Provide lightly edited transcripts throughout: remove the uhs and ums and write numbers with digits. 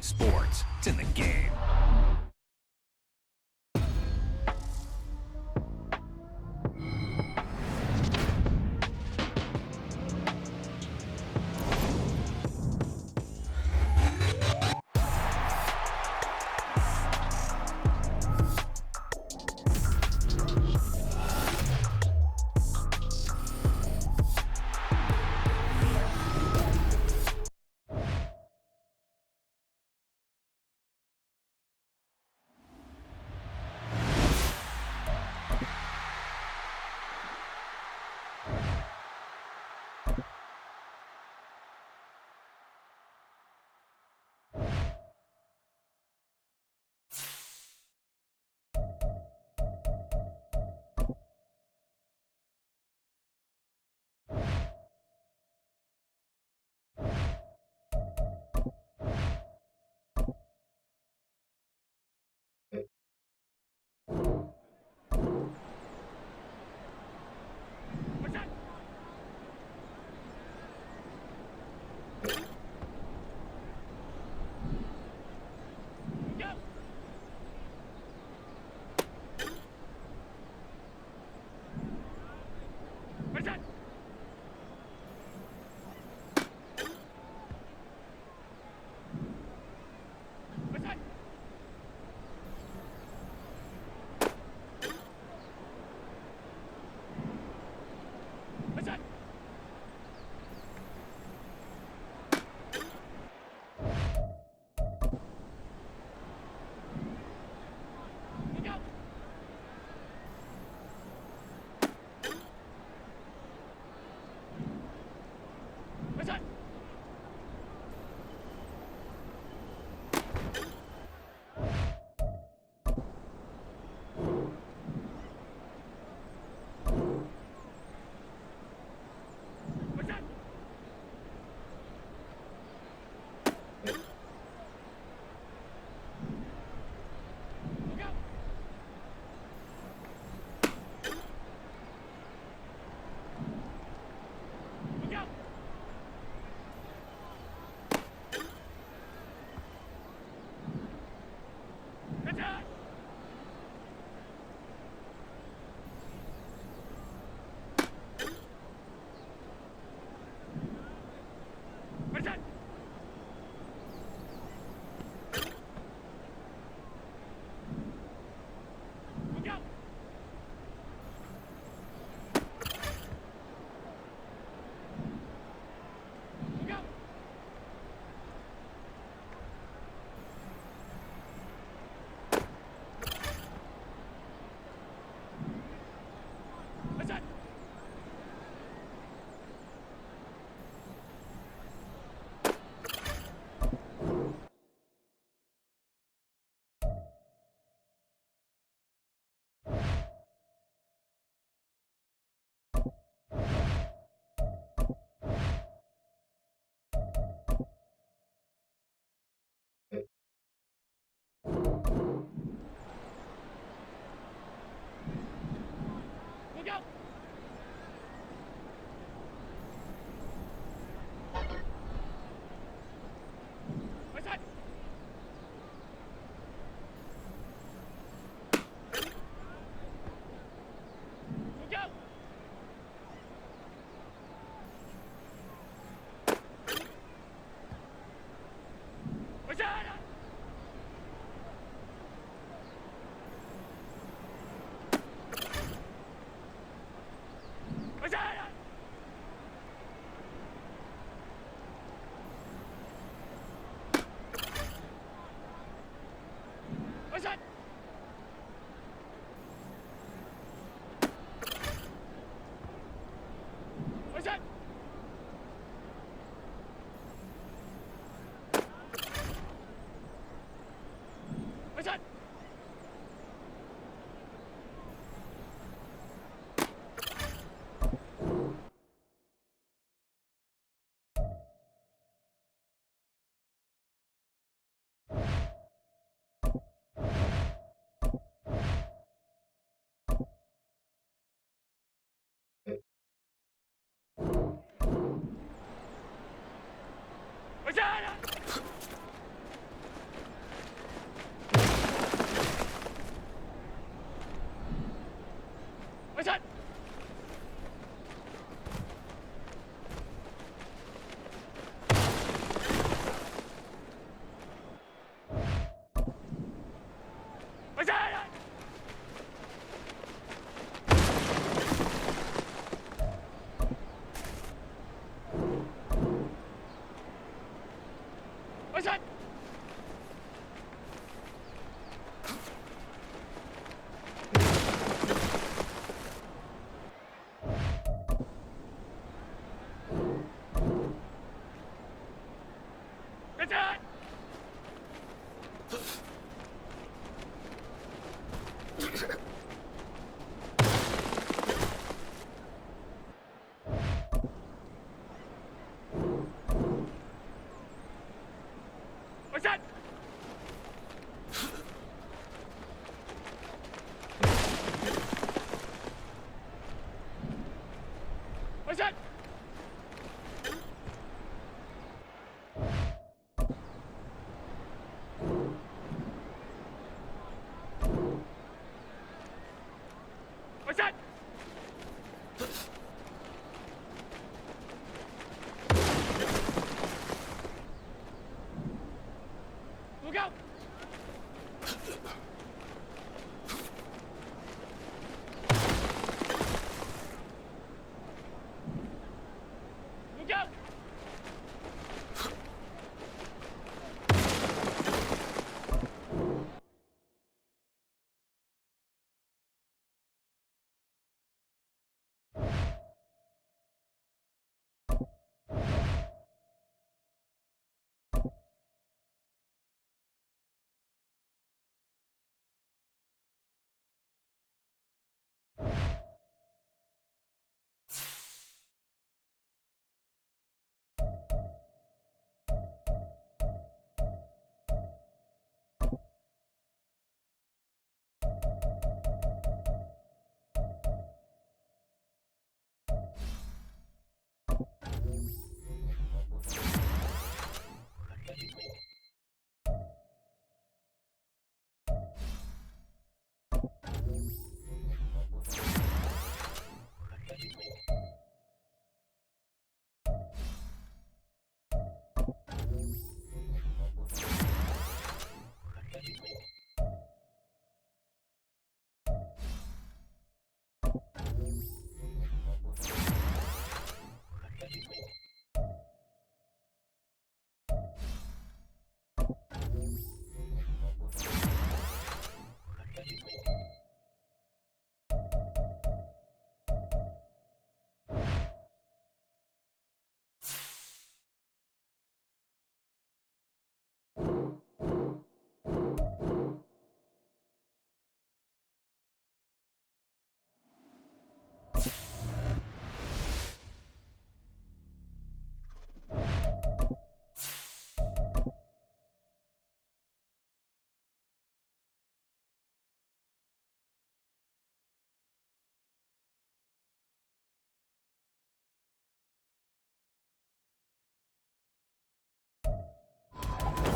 Sports. It's in the game.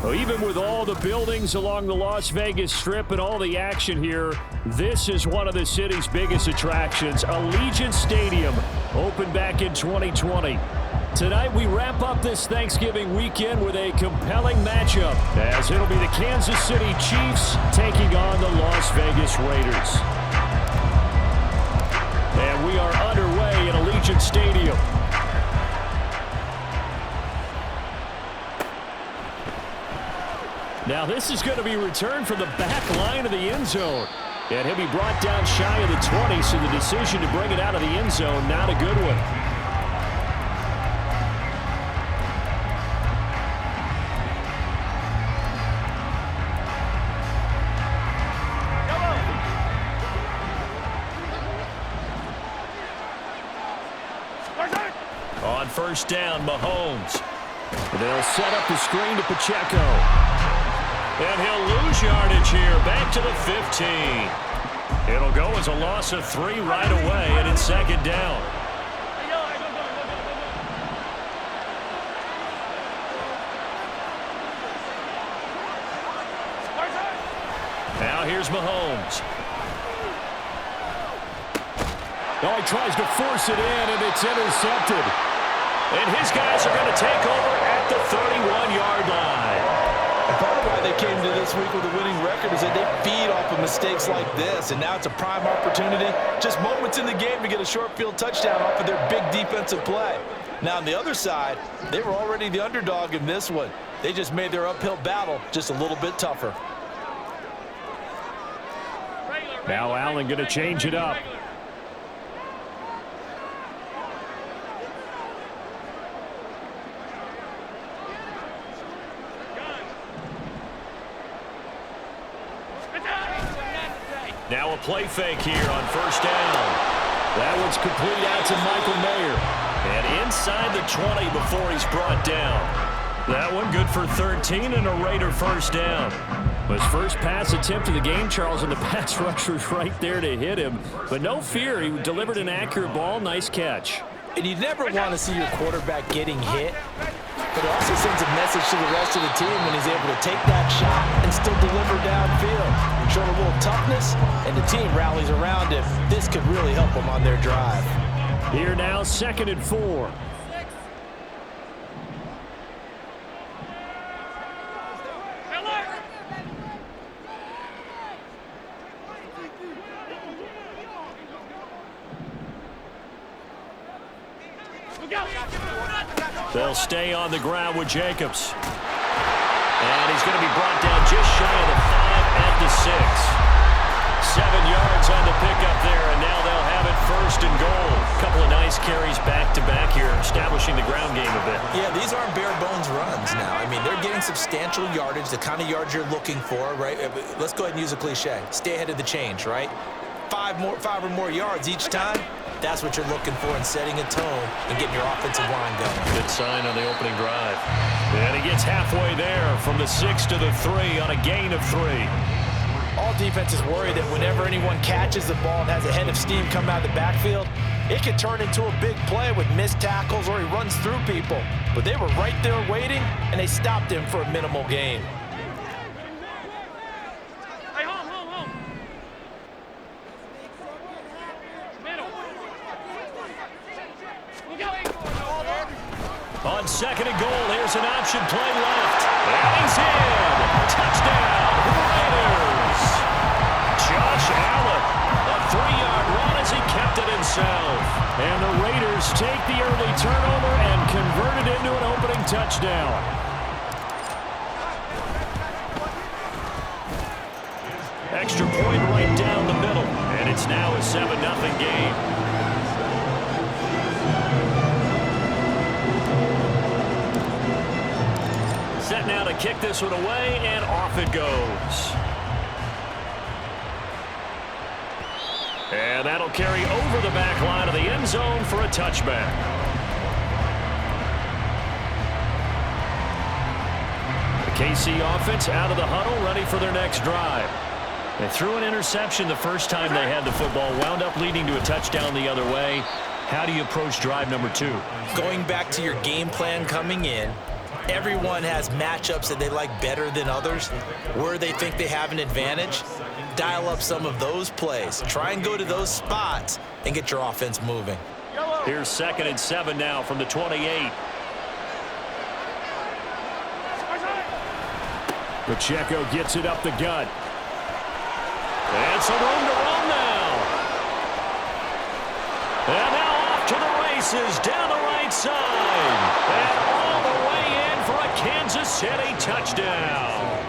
Well, even with all the buildings along the Las Vegas Strip and all the action here, this is one of the city's biggest attractions. Allegiant Stadium opened back in 2020. Tonight we wrap up this Thanksgiving weekend with a compelling matchup, as it'll be the Kansas City Chiefs taking on the Las Vegas Raiders. And we are underway at Allegiant Stadium. Now this is going to be returned from the back line of the end zone. And he'll be brought down shy of the 20, so the decision to bring it out of the end zone, not a good one. On first down, Mahomes. They'll set up the screen to Pacheco. And he'll lose yardage here, back to the 15. It'll go as a loss of 3 right away, and it's second down. Now here's Mahomes. Oh, he tries to force it in, and it's intercepted. And his guys are going to take over at the 31-yard line. And part of why they came to this week with a winning record is that they feed off of mistakes like this, and now it's a prime opportunity. Just moments in the game to get a short field touchdown off of their big defensive play. Now on the other side, they were already the underdog in this one. They just made their uphill battle just a little bit tougher. Now Allen going to change it up. Now a play fake here on first down. That one's complete out to Michael Mayer. And inside the 20 before he's brought down. That one good for 13 and a Raider first down. His first pass attempt of the game, Charles, and the pass rusher was right there to hit him. But no fear, he delivered an accurate ball. Nice catch. And you never want to see your quarterback getting hit, but it also sends a message to the rest of the team when he's able to take that shot and still deliver downfield and show a little toughness, and the team rallies around him. This could really help them on their drive. Here now, 2nd and 4. They'll stay on the ground with Jacobs. And he's going to be brought down just shy of the 5 at the 6. 7 yards on the pickup there, and now they'll have it 1st and goal. A couple of nice carries back-to-back here, establishing the ground game a bit. Yeah, these aren't bare-bones runs now. I mean, they're getting substantial yardage, the kind of yards you're looking for, right? Let's go ahead and use a cliche. Stay ahead of the change, right? 5 or more yards each time. That's what you're looking for in setting a tone and getting your offensive line going. Good sign on the opening drive. And he gets halfway there from the 6 to the 3 on a gain of 3. All defenses worry that whenever anyone catches the ball and has a head of steam come out of the backfield, it can turn into a big play with missed tackles or he runs through people. But they were right there waiting, and they stopped him for a minimal gain. On 2nd and goal, here's an option play left. And he's in. Touchdown, Raiders. Josh Allen, a 3-yard run as he kept it himself. And the Raiders take the early turnover and convert it into an opening touchdown. Extra point right down the middle. And it's now a 7-0 game. Set now to kick this one away, and off it goes. And that'll carry over the back line of the end zone for a touchback. The KC offense out of the huddle, ready for their next drive. They threw an interception the first time they had the football, wound up leading to a touchdown the other way. How do you approach drive number 2? Going back to your game plan coming in, everyone has matchups that they like better than others, where they think they have an advantage. Dial up some of those plays. Try and go to those spots and get your offense moving. Here's 2nd and 7 now from the 28. Pacheco gets it up the gut. And some room to run now. And now off to the races down the right side. And all the way in for a Kansas City touchdown.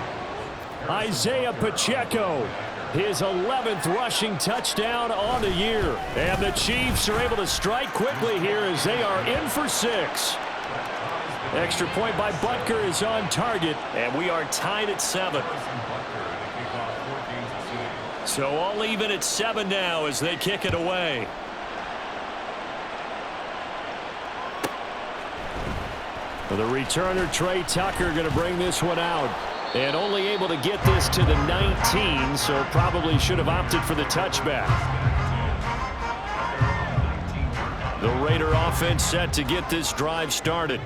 Isaiah Pacheco, his 11th rushing touchdown on the year. And the Chiefs are able to strike quickly here as they are in for 6. Extra point by Butker is on target, and we are tied at 7. So all even at 7 now as they kick it away. For the returner, Trey Tucker, going to bring this one out. And only able to get this to the 19, so probably should have opted for the touchback. The Raider offense set to get this drive started.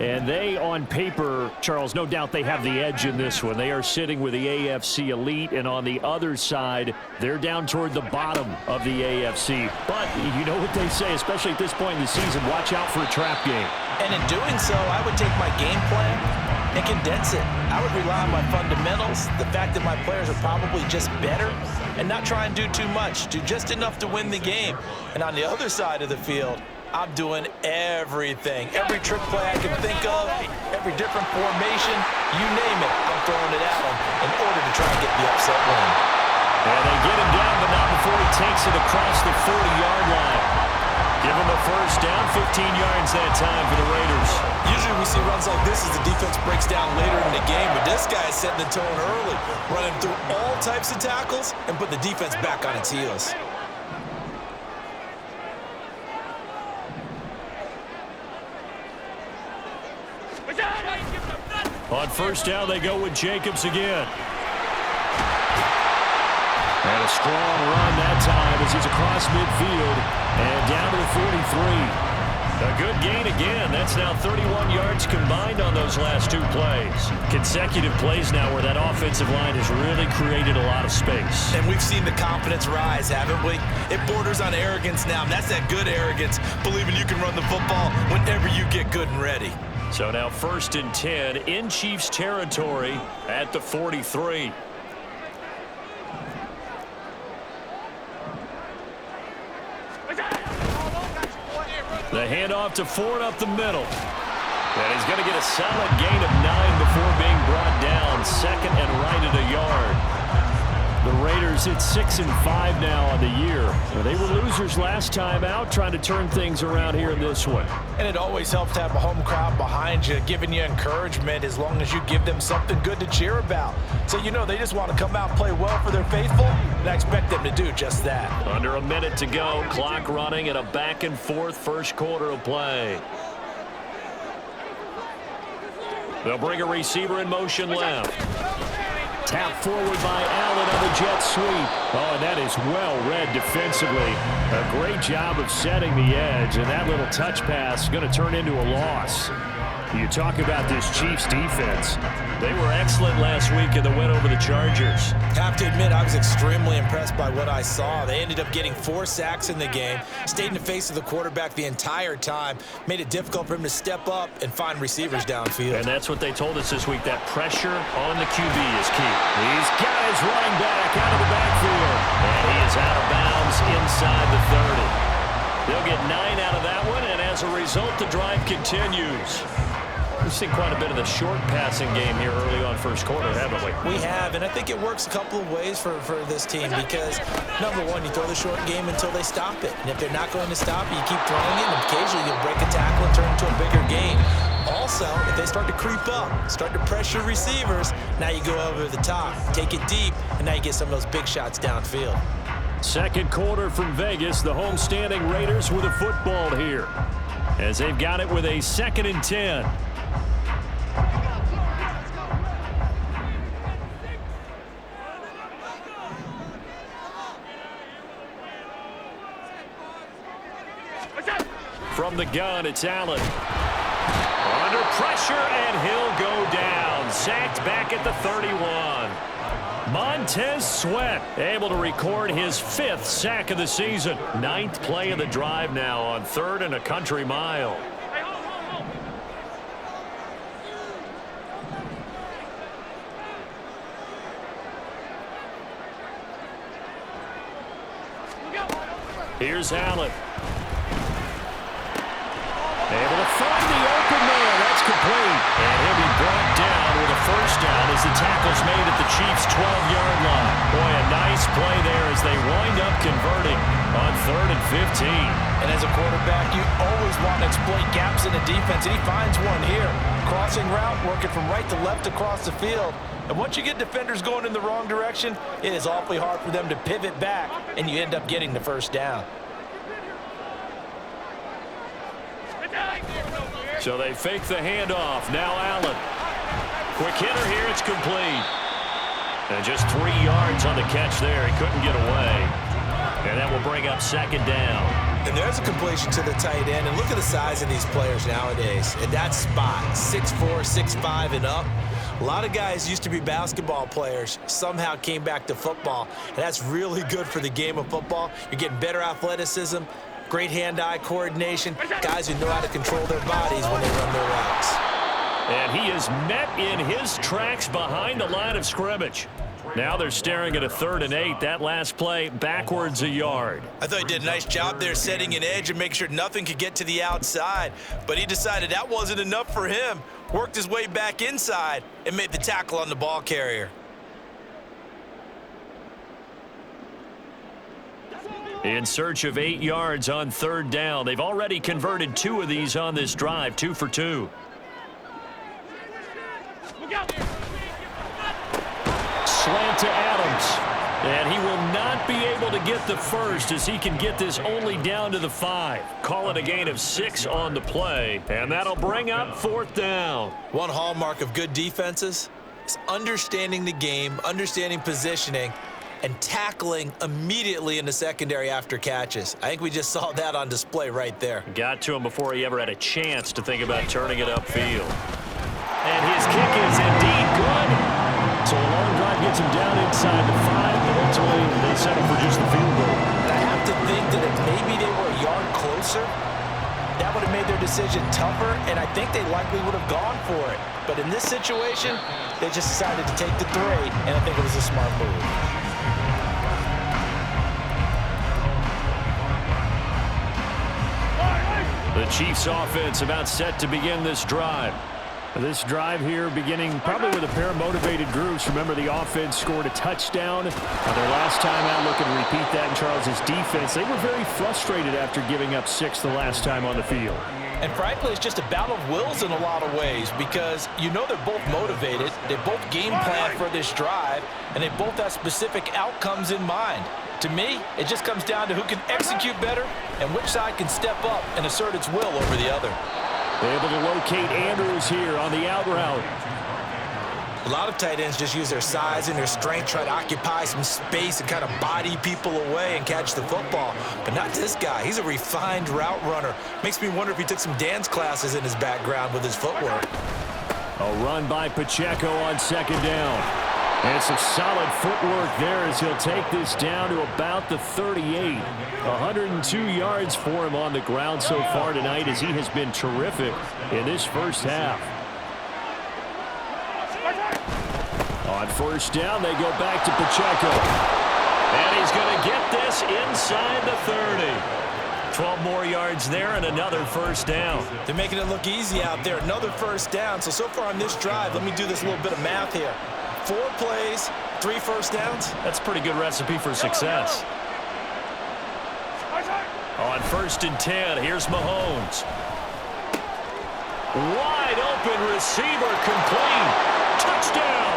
And they, on paper, Charles, no doubt they have the edge in this one. They are sitting with the AFC elite, and on the other side, they're down toward the bottom of the AFC. But you know what they say, especially at this point in the season, watch out for a trap game. And in doing so, I would take my game plan and condense it. I would rely on my fundamentals, the fact that my players are probably just better, and not try and do too much, do just enough to win the game. And on the other side of the field, I'm doing everything. Every trick play I can think of, every different formation, you name it, I'm throwing it at him in order to try and get the upset win. And they get him down, but not before he takes it across the 40-yard line. Give him a first down, 15 yards that time for the Raiders. Usually we see runs like this as the defense breaks down later in the game, but this guy is setting the tone early, running through all types of tackles and put the defense back on its heels. On first down, they go with Jacobs again. And a strong run that time as he's across midfield and down to the 43. A good gain again. That's now 31 yards combined on those last 2 plays. Consecutive plays now where that offensive line has really created a lot of space. And we've seen the confidence rise, haven't we? It borders on arrogance now, and that's that good arrogance, believing you can run the football whenever you get good and ready. So now 1st and 10 in Chiefs territory at the 43. The handoff to Ford up the middle. And he's going to get a solid gain of 9 before being brought down. 2nd and right at a yard. The Raiders hit 6-5 now on the year. They were losers last time out, trying to turn things around here in this one. And it always helps to have a home crowd behind you, giving you encouragement as long as you give them something good to cheer about. So you know they just want to come out and play well for their faithful, and I expect them to do just that. Under a minute to go, clock running, and a back-and-forth first quarter of play. They'll bring a receiver in motion left. Tap forward by Allen on the jet sweep. Oh, and that is well read defensively. A great job of setting the edge, and that little touch pass is going to turn into a loss. You talk about this Chiefs defense. They were excellent last week in the win over the Chargers. Have to admit, I was extremely impressed by what I saw. They ended up getting 4 sacks in the game, stayed in the face of the quarterback the entire time, made it difficult for him to step up and find receivers downfield. And that's what they told us this week, that pressure on the QB is key. These guys running back out of the backfield. And he is out of bounds inside the 30. They'll get 9 out of that one, and as a result, the drive continues. We've seen quite a bit of the short passing game here early on first quarter, haven't we? We have, and I think it works a couple of ways for this team because, number one, you throw the short game until they stop it. And if they're not going to stop it, you keep throwing it, and occasionally you'll break a tackle and turn it into a bigger game. Also, if they start to creep up, start to pressure receivers, now you go over the top, take it deep, and now you get some of those big shots downfield. Second quarter from Vegas, the homestanding Raiders with a football here, as they've got it with a 2nd and 10. From the gun, it's Allen. Under pressure, and he'll go down. Sacked back at the 31. Montez Sweat able to record his 5th sack of the season. 9th play of the drive now on 3rd and a country mile. Here's Allen. Able to find the open man. That's complete. And he'll be brought down with a 1st down as the tackle's made at the Chiefs' 12-yard line. Boy, a nice play there as they wind up converting on 3rd and 15. And as a quarterback, you always want to exploit gaps in the defense, and he finds one here. Crossing route, working from right to left across the field. And once you get defenders going in the wrong direction, it is awfully hard for them to pivot back, and you end up getting the 1st down. So they fake the handoff. Now Allen. Quick hitter here. It's complete. And just 3 yards on the catch there. He couldn't get away. And that will bring up 2nd down. And there's a completion to the tight end. And look at the size of these players nowadays. At that spot, 6'4", 6'5", and up. A lot of guys used to be basketball players, somehow came back to football. And that's really good for the game of football. You're getting better athleticism, great hand-eye coordination, guys who know how to control their bodies when they run their routes. And he is met in his tracks behind the line of scrimmage. Now they're staring at a 3rd and 8. That last play backwards a yard. I thought he did a nice job there setting an edge and making sure nothing could get to the outside. But he decided that wasn't enough for him. Worked his way back inside and made the tackle on the ball carrier. In search of 8 yards on 3rd down. They've already converted 2 of these on this drive, 2 for 2. Slant to Adams. And he will not be able to get the 1st as he can get this only down to the 5. Call it a gain of 6 on the play. And that'll bring up 4th down. One hallmark of good defenses is understanding the game, understanding positioning, and tackling immediately in the secondary after catches. I think we just saw that on display right there. Got to him before he ever had a chance to think about turning it upfield. And his kick is indeed good. So a long drive gets him down inside the 5, but ultimately they settle for just the field goal. And I have to think that if maybe they were a yard closer, that would have made their decision tougher, and I think they likely would have gone for it. But in this situation, they just decided to take the 3, and I think it was a smart move. The Chiefs offense about set to begin this drive. This drive here beginning probably with a pair of motivated groups. Remember, the offense scored a touchdown their last time out. Looking to repeat that in Charles's defense. They were very frustrated after giving up 6 the last time on the field. And frankly, it's just a battle of wills in a lot of ways because you know they're both motivated. They both game plan for this drive, and they both have specific outcomes in mind. To me, it just comes down to who can execute better and which side can step up and assert its will over the other. Able to locate Andrews here on the out route. A lot of tight ends just use their size and their strength, try to occupy some space and kind of body people away and catch the football. But not this guy. He's a refined route runner. Makes me wonder if he took some dance classes in his background with his footwork. A run by Pacheco on second down. And some solid footwork there as he'll take this down to about the 38. 102 yards for him on the ground so far tonight as he has been terrific in this first half. On first down, they go back to Pacheco. And he's going to get this inside the 30. 12 more yards there and another first down. They're making it look easy out there. Another first down. So far on this drive, let me do this little bit of math here. 4 plays, 3 first downs. That's a pretty good recipe for success. On first and 10, here's Mahomes. Wide open receiver complete. Touchdown.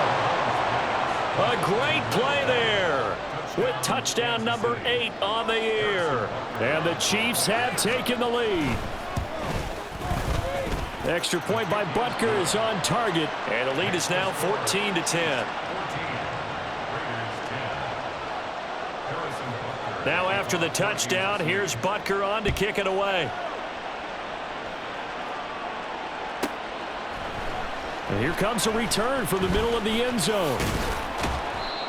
A great play there with touchdown number 8 on the year. And the Chiefs have taken the lead. Extra point by Butker is on target, and the lead is now 14-10. Now after the touchdown, here's Butker on to kick it away. And here comes a return from the middle of the end zone.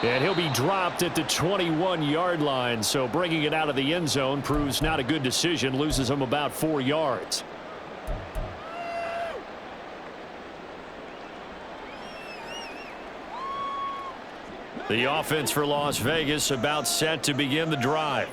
And he'll be dropped at the 21-yard line, so bringing it out of the end zone proves not a good decision, loses him about 4 yards. The offense for Las Vegas about set to begin the drive.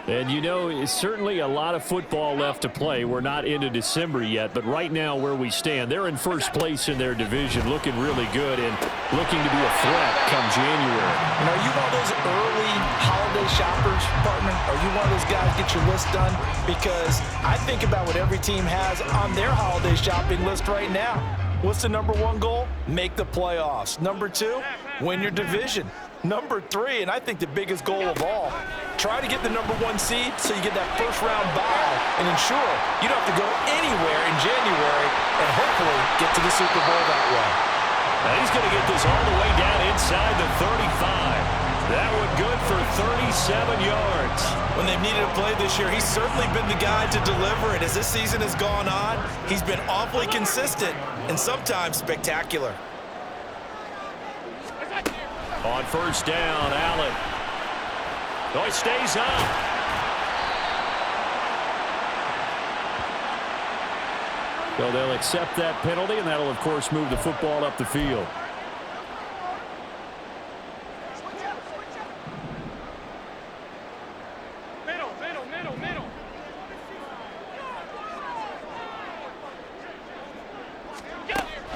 And you know, it's certainly a lot of football left to play. We're not into December yet, but right now where we stand, they're in first place in their division, looking really good and looking to be a threat come January. And are you one of those early holiday shoppers, partner? Are you one of those guys get your list done? Because I think about what every team has on their holiday shopping list right now. What's the number 1 goal? Make the playoffs. Number 2, win your division. Number 3, and I think the biggest goal of all, try to get the number 1 seed so you get that first-round bye and ensure you don't have to go anywhere in January and hopefully get to the Super Bowl that way. Now he's going to get this all the way down inside the 35. That one good for 37 yards. When they've needed a play this year, he's certainly been the guy to deliver it. As this season has gone on, he's been awfully consistent and sometimes spectacular. On first down, Allen. Oh, he stays up. So they'll accept that penalty, and that'll, of course, move the football up the field.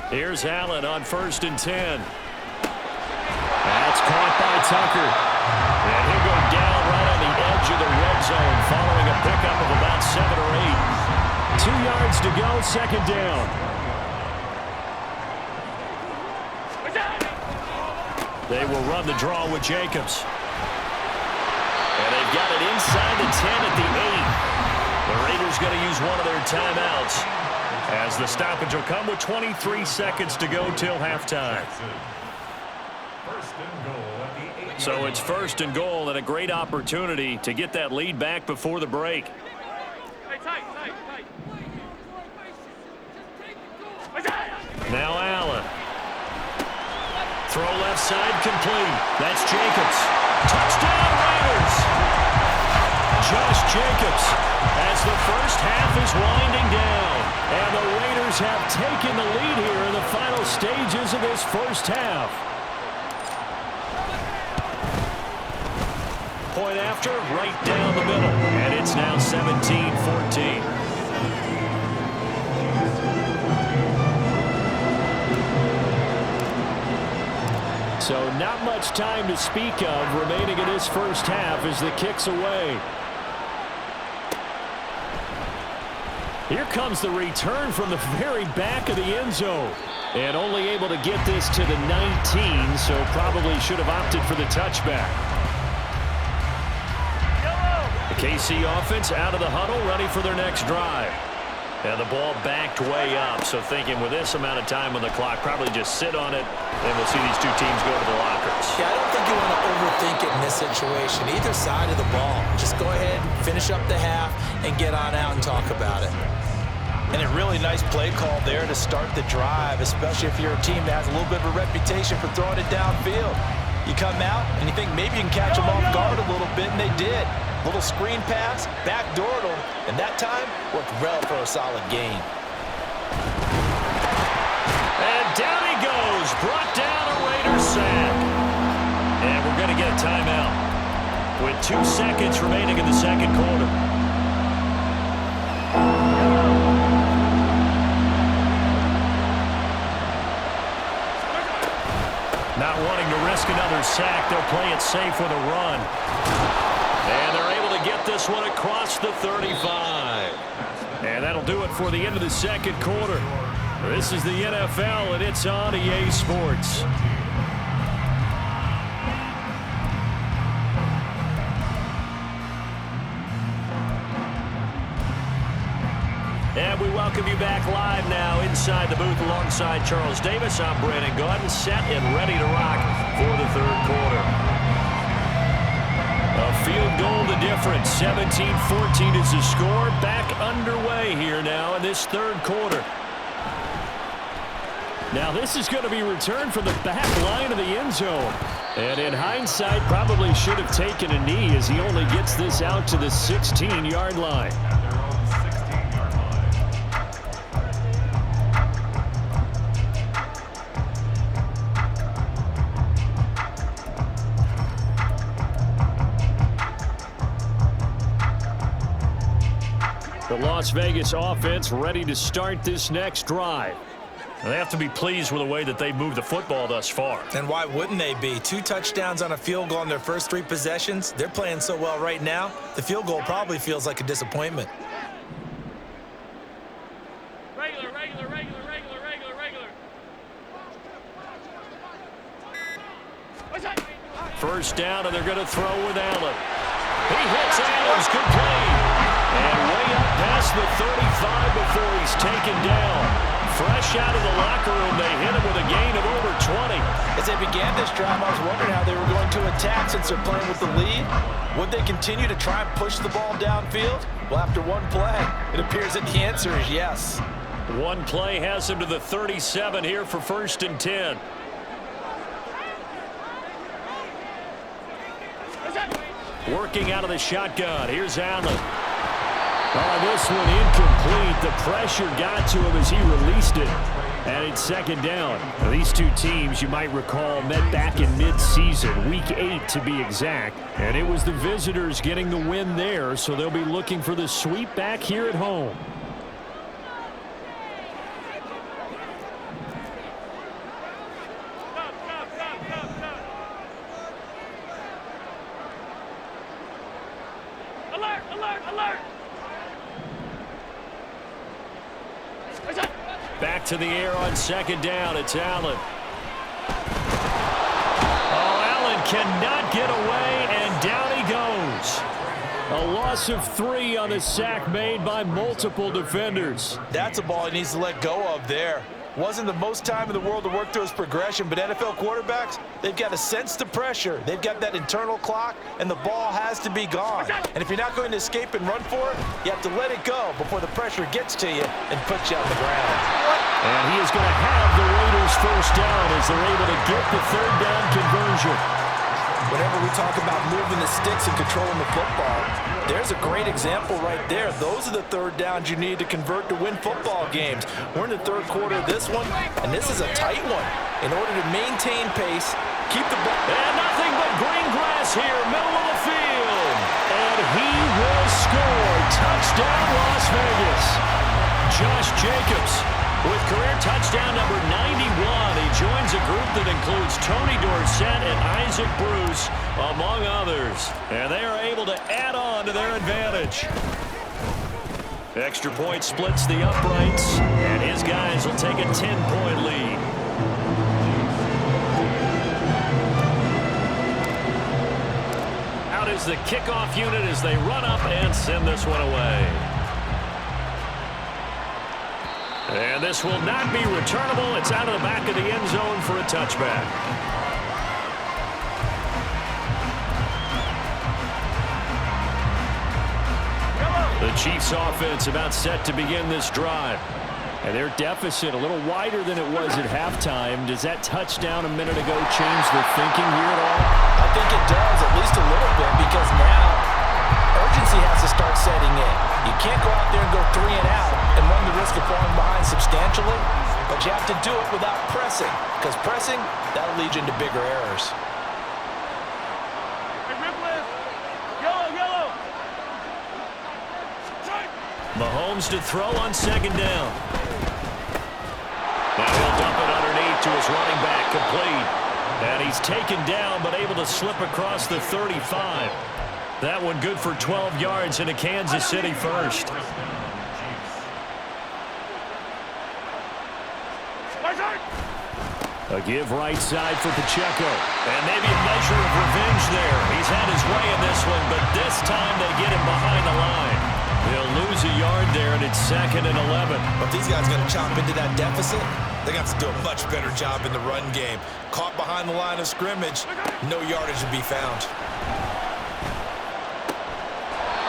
Here's Allen on first and 10. That's caught by Tucker. And he'll go down right on the edge of the red zone following a pickup of about 7 or 8. 2 yards to go, second down. They will run the draw with Jacobs. And they've got it inside the 10 at the 8. The Raiders going to use one of their timeouts as the stoppage will come with 23 seconds to go till halftime. So it's 1st and goal and a great opportunity to get that lead back before the break. Now Allen. Throw left side complete. That's Jacobs. Touchdown Raiders. Josh Jacobs as the first half is winding down. And the Raiders have taken the lead here in the final stages of this first half. Point after, right down the middle. And it's now 17-14. So not much time to speak of remaining in this first half as the kick's away. Here comes the return from the very back of the end zone. And only able to get this to the 19, so probably should have opted for the touchback. The KC offense out of the huddle, ready for their next drive. And the ball backed way up, so thinking with this amount of time on the clock, probably just sit on it, and we'll see these two teams go to the lockers. Yeah, I don't think you want to overthink it in this situation. Either side of the ball. Just go ahead, finish up the half, and get on out and talk about it. And a really nice play call there to start the drive, especially if you're a team that has a little bit of a reputation for throwing it downfield. You come out, and you think maybe you can catch them off guard a little bit, and they did. Little screen pass, backdoored them, and that time worked well for a solid gain. And down he goes, brought down a Raiders sack. And we're going to get a timeout with 2 seconds remaining in the second quarter. Not wanting to risk another sack, they'll play it safe with a run. And they're able to get this one across the 35. And that'll do it for the end of the second quarter. This is the NFL, and it's on EA Sports. And we welcome you back live now inside the booth alongside Charles Davis. I'm Brandon Gaudin, set and ready to rock for the third quarter. A field goal the difference. 17-14 is the score. Back underway here now in this third quarter. Now this is going to be returned from the back line of the end zone. And in hindsight, probably should have taken a knee as he only gets this out to the 16-yard line. The Las Vegas offense ready to start this next drive. They have to be pleased with the way that they moved the football thus far. And why wouldn't they be? 2 touchdowns on a field goal in their first 3 possessions. They're playing so well right now, the field goal probably feels like a disappointment. Regular. First down, and they're going to throw with Allen. He hits Allen's complete. And way up past the 35 before he's taken down. Fresh out of the locker room, they hit him with a gain of over 20. As they began this drive, I was wondering how they were going to attack since they're playing with the lead. Would they continue to try and push the ball downfield? Well, after one play, it appears that the answer is yes. One play has him to the 37 here for 1st and 10. Working out of the shotgun. Here's Allen. This one incomplete. The pressure got to him as he released it. And it's second down. Now, these two teams, you might recall, met back in mid-season, week 8 to be exact. And it was the visitors getting the win there, so they'll be looking for the sweep back here at home. Alert! Back to the air on second down. It's Allen. Allen cannot get away, and down he goes. A loss of 3 on the sack made by multiple defenders. That's a ball he needs to let go of there. Wasn't the most time in the world to work through his progression, but NFL quarterbacks, they've got to sense the pressure. They've got that internal clock, and the ball has to be gone. And if you're not going to escape and run for it, you have to let it go before the pressure gets to you and puts you on the ground. And he is going to have the Raiders first down as they're able to get the third down conversion. Whenever we talk about moving the sticks and controlling the football, there's a great example right there. Those are the third downs you need to convert to win football games. We're in the third quarter of this one, and this is a tight one. In order to maintain pace, keep the ball. And nothing but green grass here, middle of the field. And he will score. Touchdown, Las Vegas. Josh Jacobs with career touchdown number 91. He joins a group that includes Tony Dorsett and Isaac Bruce, among others. And they are able to add on to their advantage. Extra point splits the uprights, and his guys will take a 10-point lead. Out is the kickoff unit as they run up and send this one away. And this will not be returnable. It's out of the back of the end zone for a touchback. The Chiefs offense about set to begin this drive. And their deficit a little wider than it was at halftime. Does that touchdown a minute ago change their thinking here at all? I think it does, at least a little bit, because now urgency has to start setting in. You can't go out there and go 3 and out and run the risk of falling behind substantially, but you have to do it without pressing, because pressing, that'll lead you into bigger errors. Hey, Ripley! Yellow, yellow! Mahomes to throw on second down. Now he'll dump it underneath to his running back, complete. And he's taken down, but able to slip across the 35. That one good for 12 yards into Kansas City first. A give right side for Pacheco. And maybe a measure of revenge there. He's had his way in this one, but this time they get him behind the line. They'll lose a yard there, and it's 2nd and 11. But these guys going to chomp into that deficit, they're going to have to do a much better job in the run game. Caught behind the line of scrimmage, no yardage to be found.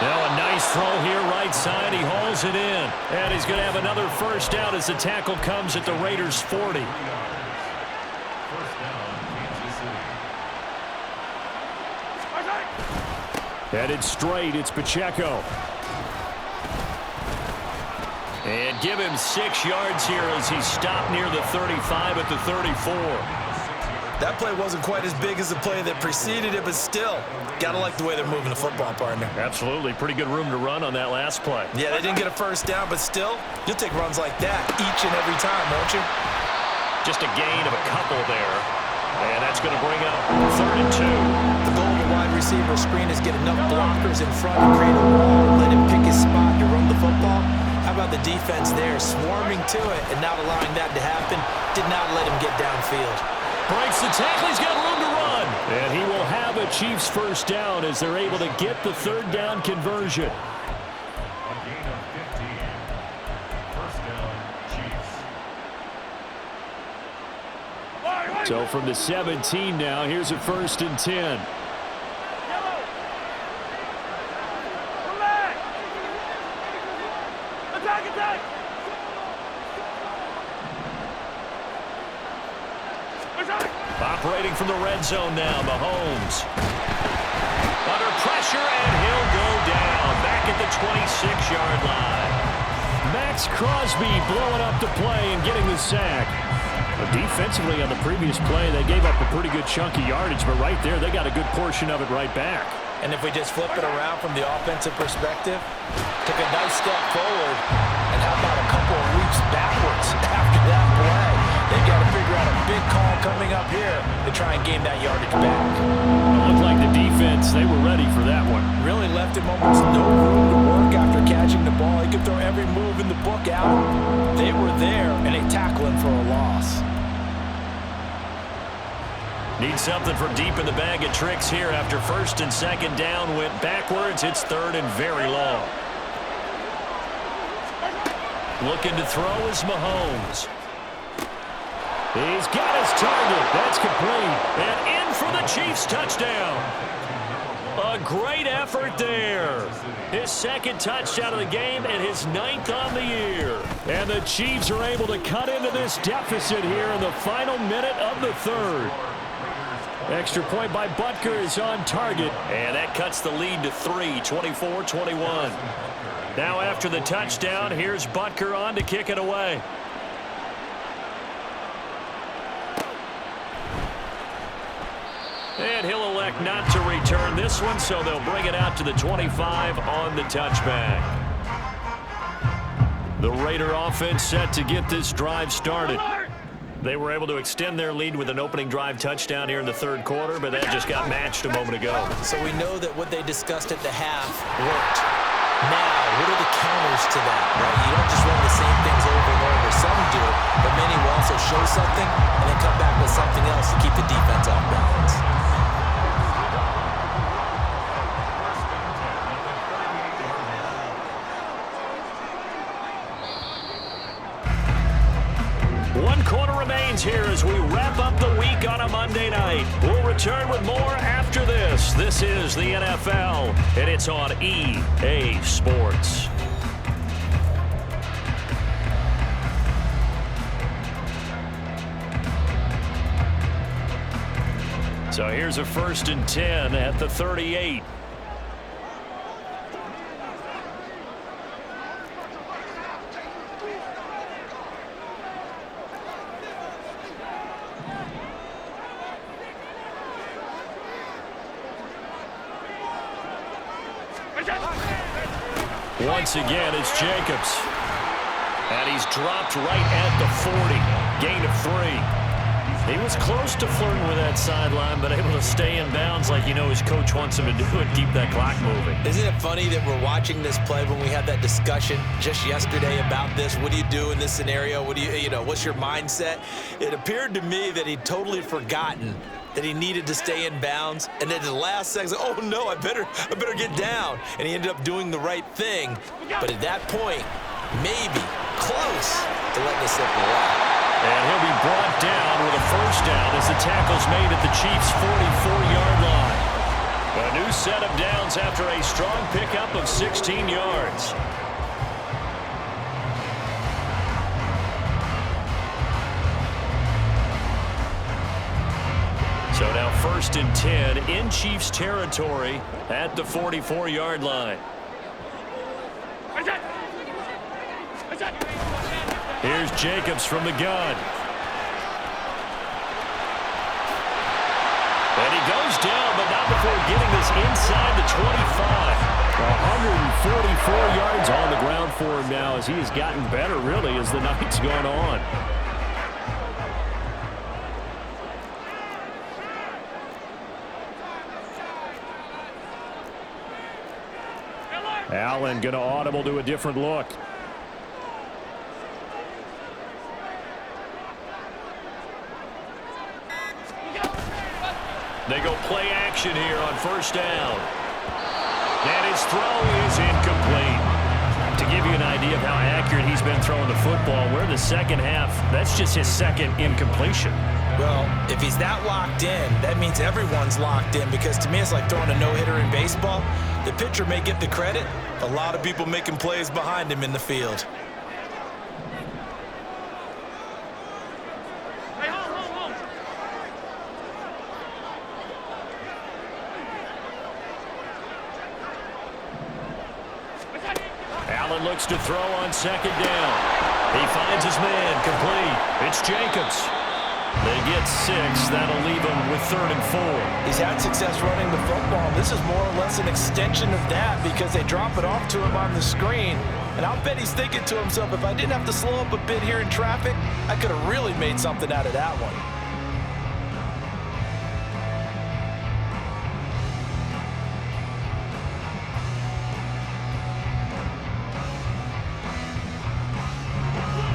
Now a nice throw here right side. He hauls it in. And he's going to have another first down as the tackle comes at the Raiders' 40. Headed straight, it's Pacheco. And give him 6 yards here as he stopped near the 35 at the 34. That play wasn't quite as big as the play that preceded it, but still, gotta like the way they're moving the football, partner. Absolutely. Pretty good room to run on that last play. Yeah, they didn't get a first down, but still, you'll take runs like that each and every time, won't you? Just a gain of a couple there. And that's going to bring up 3rd and 2. The goal of the wide receiver screen is get enough blockers in front and create a wall and let him pick his spot to run the football. How about the defense there, swarming to it and not allowing that to happen? Did not let him get downfield. Breaks the tackle. He's got room to run. And he will have a Chiefs first down as they're able to get the third down conversion. A gain of 15. First down, Chiefs. So from the 17 now, here's a 1st and 10. Yellow! Come back! Attack, attack! Operating from the red zone now, Mahomes. Under pressure, and he'll go down. Back at the 26-yard line. Max Crosby blowing up the play and getting the sack. But defensively on the previous play, they gave up a pretty good chunk of yardage, but right there, they got a good portion of it right back. And if we just flip it around from the offensive perspective, took a nice step forward, and how about a couple of leaps backwards after that play? They've got to figure out a big call coming up here to try and gain that yardage back. It looked like the defense, they were ready for that one. Really left him almost no room to work after catching the ball. He could throw every move in the book out. They were there, and they tackle him for a loss. Need something from deep in the bag of tricks here after 1st and 2nd down went backwards. It's 3rd and very long. Looking to throw is Mahomes. He's got his target. That's complete. And in for the Chiefs touchdown. A great effort there. His second touchdown of the game and his 9th on the year. And the Chiefs are able to cut into this deficit here in the final minute of the third. Extra point by Butker is on target. And that cuts the lead to 3, 24-21. Now after the touchdown, here's Butker on to kick it away. And he'll elect not to return this one, so they'll bring it out to the 25 on the touchback. The Raider offense set to get this drive started. They were able to extend their lead with an opening drive touchdown here in the third quarter, but that just got matched a moment ago. So we know that what they discussed at the half worked. Now, what are the counters to that, right? You don't just run the same things over and over. Some do, but many will also show something and then come back with something else to keep the defense off balance. One quarter remains here as we wrap up the week on a Monday night. We'll return with more after this. This is the NFL, and it's on EA Sports. So here's a 1st and 10 at the 38. Once again, it's Jacobs. And he's dropped right at the 40. Gain of 3. He was close to flirting with that sideline, but able to stay in bounds like you know his coach wants him to do and keep that clock moving. Isn't it funny that we're watching this play when we had that discussion just yesterday about this? What do you do in this scenario? What do you know, what's your mindset? It appeared to me that he'd totally forgotten that he needed to stay in bounds, and then the last second, oh no, I better get down. And he ended up doing the right thing. But at that point, maybe close to letting it slip away. And he'll be brought down with a first down as the tackle's made at the Chiefs' 44-yard line. A new set of downs after a strong pickup of 16 yards. So now 1st and 10 in Chiefs territory at the 44-yard line. Here's Jacobs from the gun. And he goes down, but not before getting this inside the 25. 144 yards on the ground for him now as he has gotten better, really, as the night's gone on. Allen going to audible to a different look. They go play action here on first down. And his throw is incomplete. To give you an idea of how accurate he's been throwing the football, we're in the second half. That's just his second incompletion. Well, if he's that locked in, that means everyone's locked in, because to me it's like throwing a no-hitter in baseball. The pitcher may get the credit. A lot of people making plays behind him in the field. Allen looks to throw on second down. He finds his man complete. It's Jacobs. They get 6. That'll leave him with 3rd and 4. He's had success running the football. This is more or less an extension of that, because they drop it off to him on the screen. And I'll bet he's thinking to himself, if I didn't have to slow up a bit here in traffic, I could have really made something out of that one.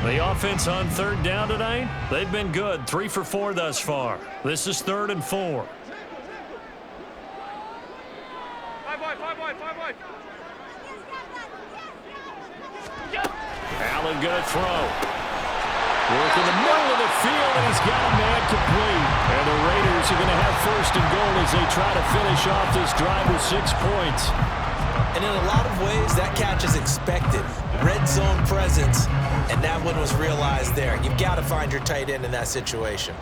The offense on 3rd down tonight, they've been good. 3 for 4 thus far. This is 3rd and 4. Allen going to throw. Working the middle of the field, and he's got a man complete. And the Raiders are going to have first and goal as they try to finish off this drive with 6 points. And in a lot of ways, that catch is expected. Red zone presence, and that one was realized there. You've got to find your tight end in that situation.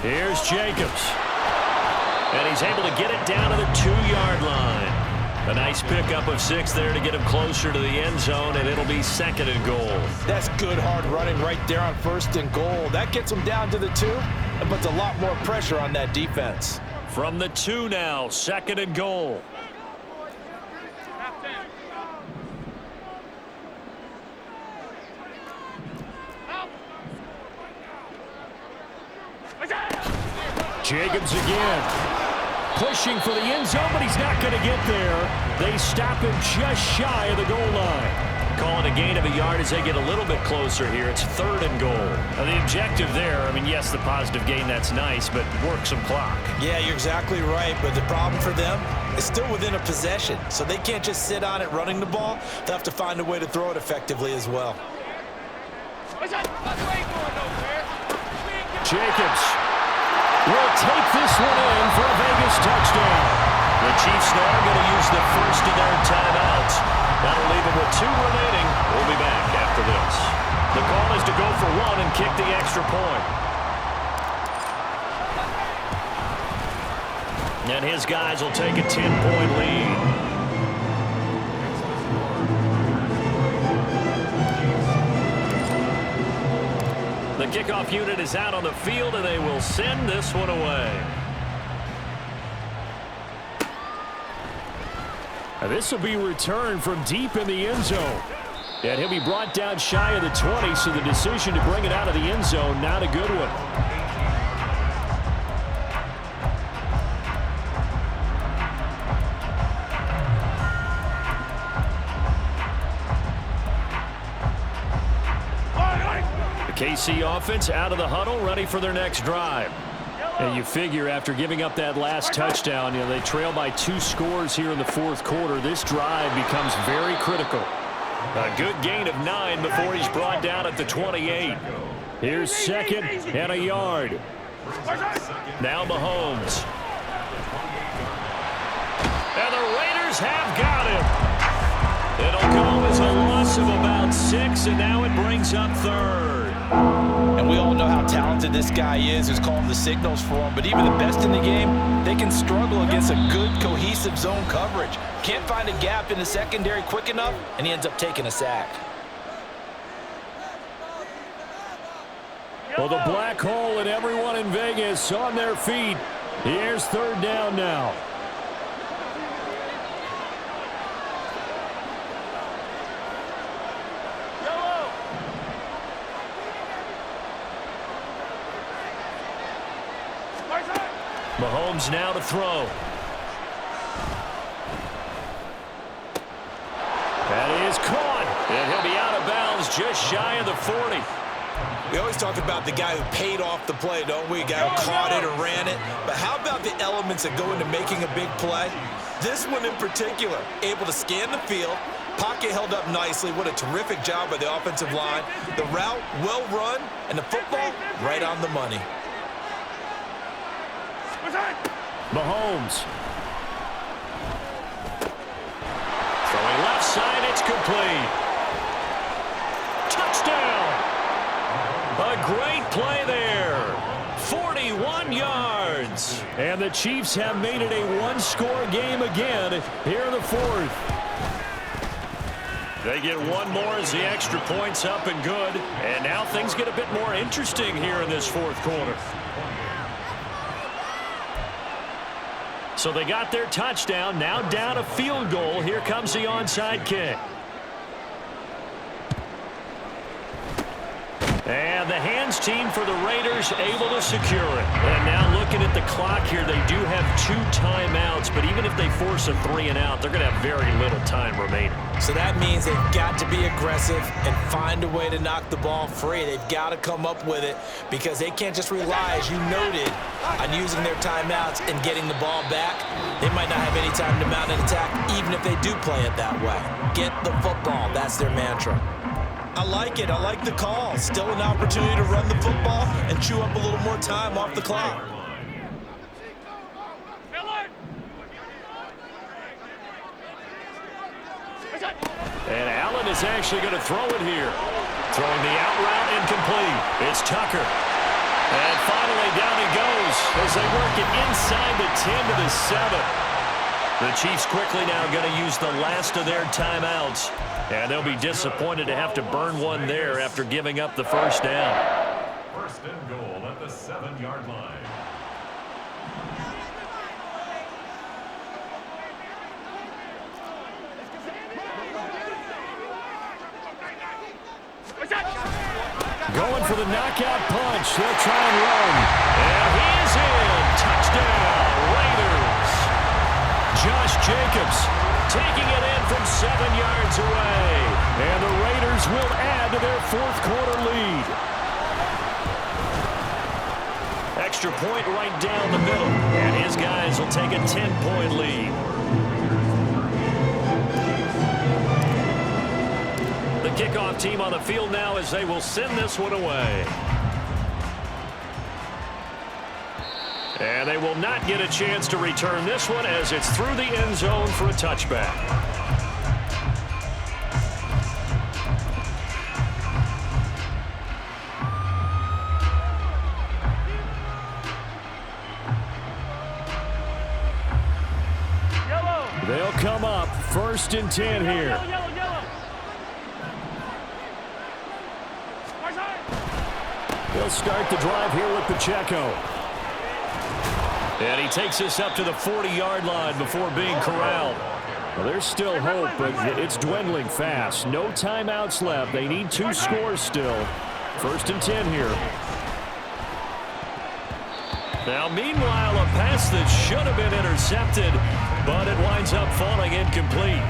Here's Jacobs. And he's able to get it down to the 2-yard line. A nice pickup of 6 there to get him closer to the end zone, and it'll be 2nd and goal. That's good hard running right there on 1st and goal. That gets him down to the 2 and puts a lot more pressure on that defense. From the 2 now, 2nd and goal. Jacobs again. Pushing for the end zone, but he's not going to get there. They stop him just shy of the goal line. Calling a gain of a yard as they get a little bit closer here. It's 3rd and goal. Now the objective there, I mean, yes, the positive gain, that's nice, but work some clock. Yeah, you're exactly right, but the problem for them is still within a possession, so they can't just sit on it running the ball. They'll have to find a way to throw it effectively as well. Jacobs will take this one in for a Vegas touchdown. The Chiefs now are going to use the first of their timeouts. That'll leave them with 2 remaining. We'll be back after this. The call is to go for 1 and kick the extra point. And his guys will take a 10-point lead. The kickoff unit is out on the field, and they will send this one away. Now this will be returned from deep in the end zone. And he'll be brought down shy of the 20, so the decision to bring it out of the end zone, not a good one. KC offense out of the huddle, ready for their next drive. And you figure after giving up that last touchdown, they trail by 2 scores here in the 4th quarter. This drive becomes very critical. A good gain of 9 before he's brought down at the 28. Here's 2nd and a yard. Now Mahomes. And the Raiders have got him. It'll go as a loss of about 6, and now it brings up 3rd. And we all know how talented this guy is who's calling the signals for him. But even the best in the game, they can struggle against a good, cohesive zone coverage. Can't find a gap in the secondary quick enough, and he ends up taking a sack. Well, the black hole and everyone in Vegas on their feet. Here's 3rd down now. Mahomes now to throw. That is caught, and he'll be out of bounds just shy of the 40. We always talk about the guy who paid off the play, don't we? A guy who caught it or ran it. But how about the elements that go into making a big play? This one in particular, able to scan the field, pocket held up nicely. What a terrific job by the offensive line. The route, well run, and the football, right on the money. Mahomes. Throwing left side, it's complete. Touchdown! A great play there. 41 yards. And the Chiefs have made it a 1-score game again here in the 4th. They get 1 more as the extra point's up and good. And now things get a bit more interesting here in this 4th quarter. So they got their touchdown, now down a field goal. Here comes the onside kick. And the hands team for the Raiders able to secure it. And now looking at the clock here, they do have 2 timeouts, but even if they force a 3 and out, they're going to have very little time remaining. So that means they've got to be aggressive and find a way to knock the ball free. They've got to come up with it because they can't just rely, as you noted, on using their timeouts and getting the ball back. They might not have any time to mount an attack, even if they do play it that way. Get the football. That's their mantra. I like it. I like the call. Still an opportunity to run the football and chew up a little more time off the clock. And Allen is actually going to throw it here. Throwing the out route incomplete. It's Tucker. And finally down he goes as they work it inside the 10 to the 7. The Chiefs quickly now going to use the last of their timeouts. And they'll be disappointed to have to burn one there after giving up the first down. First and goal at the 7-yard line. Going for the knockout punch. They'll try and run. And he is in. Touchdown, Raiders. Josh Jacobs taking it in from 7 yards away. And the Raiders will add to their 4th quarter lead. Extra point right down the middle. And his guys will take a 10-point lead. The kickoff team on the field now as they will send this one away. And they will not get a chance to return this one as it's through the end zone for a touchback. Yellow. They'll come up 1st and 10 here. Yellow, yellow. They'll start the drive here with Pacheco. And he takes us up to the 40-yard line before being corralled. Well, there's still hope, but it's dwindling fast. No timeouts left. They need 2 scores still. 1st and 10 here. Now, meanwhile, a pass that should have been intercepted, but it winds up falling incomplete.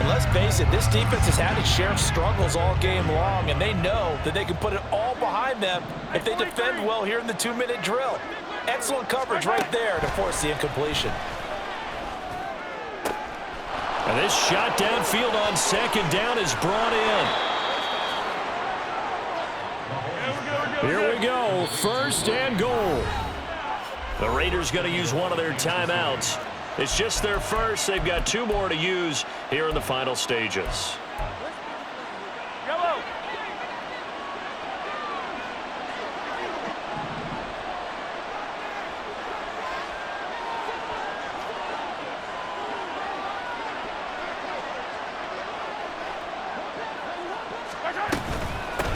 And let's face it, this defense has had its share of struggles all game long, and they know that they can put it all behind them if they defend well here in the 2-minute drill. Excellent coverage right there to force the incompletion. And this shot downfield on 2nd down is brought in. Here we go, 1st and goal. The Raiders going to use one of their timeouts. It's just their first. They've got 2 more to use here in the final stages. Yellow.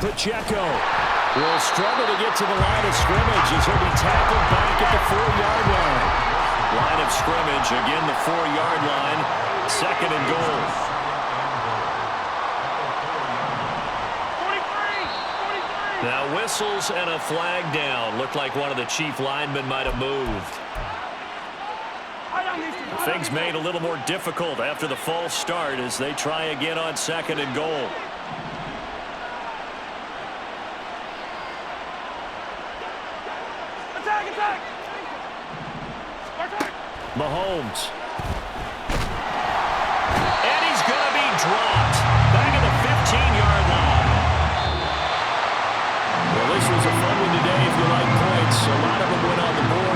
Pacheco will struggle to get to the line of scrimmage as he'll be tackled back at the 4-yard line. Line of scrimmage, again the 4-yard line, 2nd and goal. 43. Now whistles and a flag down. Looked like one of the Chief linemen might have moved. Things made a little more difficult after the false start as they try again on 2nd and goal. Attack. Mahomes. And he's going to be dropped. Back at the 15-yard line. Well, this was a fun one today if you like points. A lot of them went on the board.